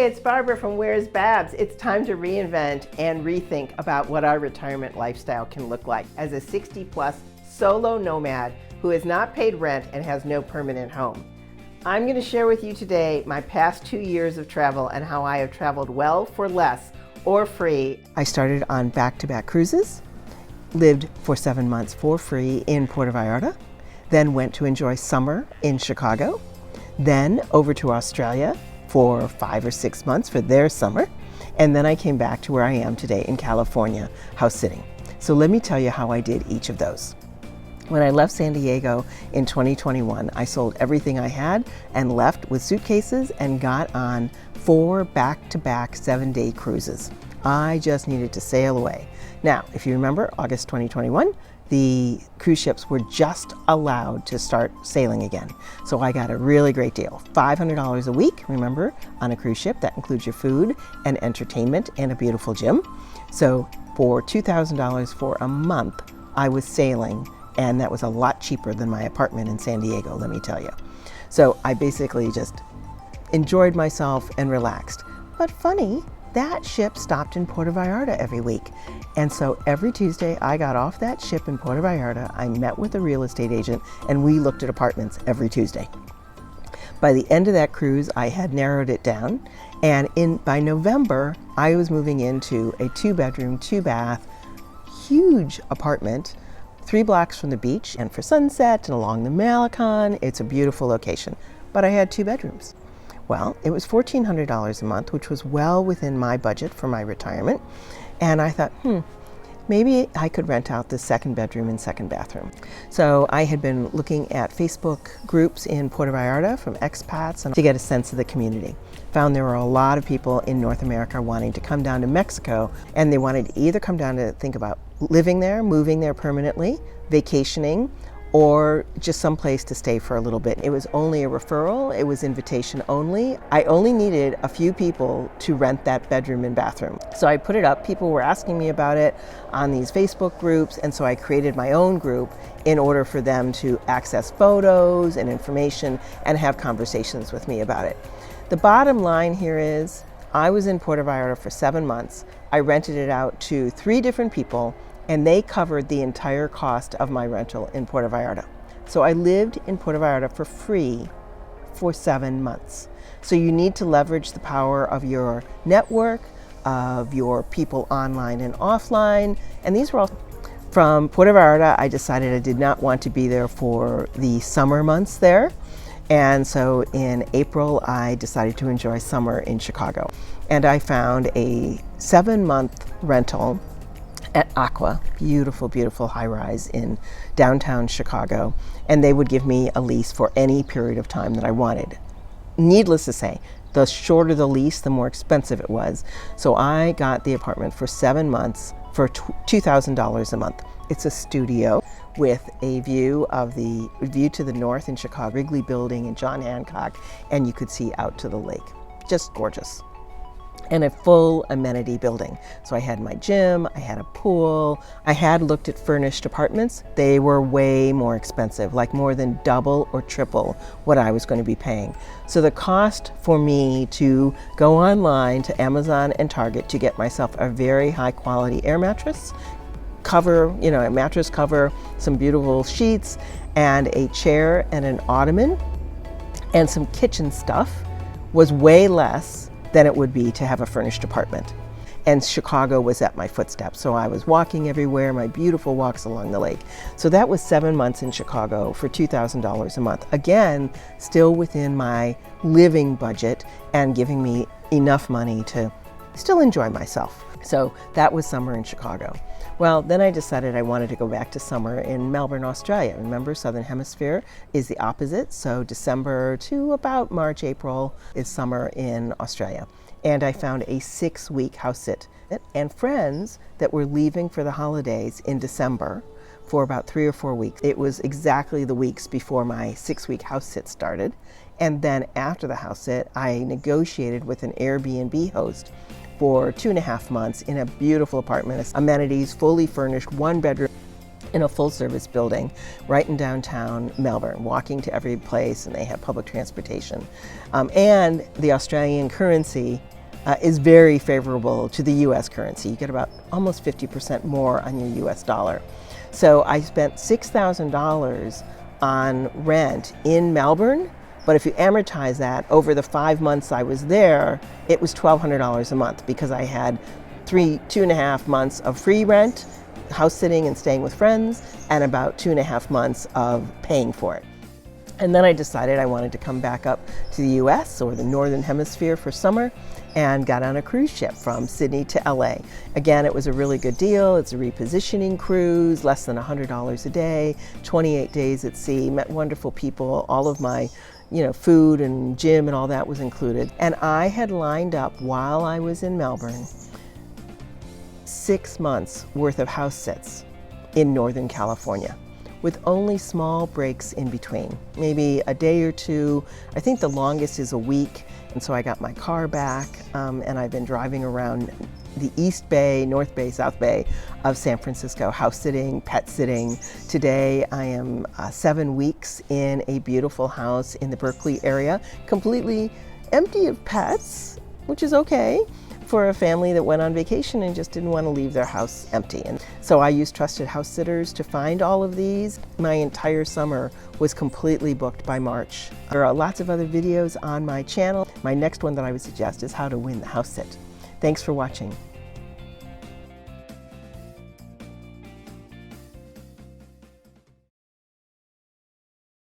Hey, it's Barbara from Where's Babs. It's time to reinvent and rethink about what our retirement lifestyle can look like as a 60-plus solo nomad who has not paid rent and has no permanent home. I'm going to share with you today my past 2 years of travel and how I have traveled well for less or free. I started on back-to-back cruises, lived for 7 months for free in Puerto Vallarta, then went to enjoy summer in Chicago, then over to Australia for 5 or 6 months for their summer, and then I came back to where I am today in California, house sitting. So let me tell you how I did each of those. When I left San Diego in 2021, I sold everything I had and left with suitcases and got on 4 back-to-back 7-day cruises. I just needed to sail away. Now, if you remember, August 2021, the cruise ships were just allowed to start sailing again. So I got a really great deal. $500 a week, remember, on a cruise ship. That includes your food and entertainment and a beautiful gym. So for $2,000 for a month, I was sailing, and that was a lot cheaper than my apartment in San Diego, let me tell you. So I basically just enjoyed myself and relaxed. But funny, that ship stopped in Puerto Vallarta every week. And so every Tuesday I got off that ship in Puerto Vallarta, I met with a real estate agent, and we looked at apartments every Tuesday. By the end of that cruise, I had narrowed it down, and by November, I was moving into a 2-bedroom, 2-bath, huge apartment, 3 blocks from the beach and for Sunset and along the Malecon. It's a beautiful location, but I had 2 bedrooms. Well, it was $1,400 a month, which was well within my budget for my retirement. And I thought, maybe I could rent out the 2nd bedroom and 2nd bathroom. So I had been looking at Facebook groups in Puerto Vallarta from expats and to get a sense of the community. Found there were a lot of people in North America wanting to come down to Mexico, and they wanted to either come down to think about living there, moving there permanently, vacationing, or just someplace to stay for a little bit. It was only a referral, it was invitation only. I only needed a few people to rent that bedroom and bathroom. So I put it up, people were asking me about it on these Facebook groups, and so I created my own group in order for them to access photos and information and have conversations with me about it. The bottom line here is, I was in Puerto Vallarta for 7 months. I rented it out to 3 different people, and they covered the entire cost of my rental in Puerto Vallarta. So I lived in Puerto Vallarta for free for 7 months. So you need to leverage the power of your network, of your people online and offline. And these were all from Puerto Vallarta. I decided I did not want to be there for the summer months there. And so in April, I decided to enjoy summer in Chicago. And I found a 7-month rental at Aqua, beautiful, beautiful high-rise in downtown Chicago, and they would give me a lease for any period of time that I wanted. Needless to say, the shorter the lease, the more expensive it was. So I got the apartment for 7 months for $2,000 a month. It's a studio with a view to the north in Chicago, Wrigley Building and John Hancock, and you could see out to the lake. Just gorgeous. And a full amenity building. So I had my gym, I had a pool, I had looked at furnished apartments. They were way more expensive, like more than double or triple what I was going to be paying. So the cost for me to go online to Amazon and Target to get myself a very high quality air mattress, a mattress cover, some beautiful sheets, and a chair and an ottoman, and some kitchen stuff was way less than it would be to have a furnished apartment. And Chicago was at my footsteps, so I was walking everywhere, my beautiful walks along the lake. So that was 7 months in Chicago for $2,000 a month. Again, still within my living budget and giving me enough money to still enjoy myself. So that was summer in Chicago. Well, then I decided I wanted to go back to summer in Melbourne, Australia. Remember, Southern Hemisphere is the opposite. So December to about March, April is summer in Australia. And I found a 6-week house sit and friends that were leaving for the holidays in December for about 3 or 4 weeks. It was exactly the weeks before my 6-week house sit started. And then after the house sit, I negotiated with an Airbnb host for 2.5 months in a beautiful apartment, amenities, fully furnished, 1 bedroom. in a full-service building right in downtown Melbourne, walking to every place, and they have public transportation. And the Australian currency is very favorable to the US currency. You get about almost 50% more on your US dollar. So I spent $6,000 on rent in Melbourne, but if you amortize that over the 5 months I was there, it was $1,200 a month because I had 2.5 months of free rent, house sitting and staying with friends, and about 2.5 months of paying for it. And then I decided I wanted to come back up to the US or the Northern Hemisphere for summer, and got on a cruise ship from Sydney to LA. Again, it was a really good deal. It's a repositioning cruise, less than $100 a day, 28 days at sea, met wonderful people. All of my food and gym and all that was included. And I had lined up while I was in Melbourne 6 months worth of house sits in Northern California, with only small breaks in between, maybe a day or two. I think the longest is a week. And so I got my car back, and I've been driving around the East Bay, North Bay, South Bay of San Francisco, house sitting, pet sitting. Today I am 7 weeks in a beautiful house in the Berkeley area, completely empty of pets, which is okay for a family that went on vacation and just didn't want to leave their house empty. And so I used trusted house sitters to find all of these. My entire summer was completely booked by March. There are lots of other videos on my channel. My next one that I would suggest is how to win the house sit. Thanks for watching.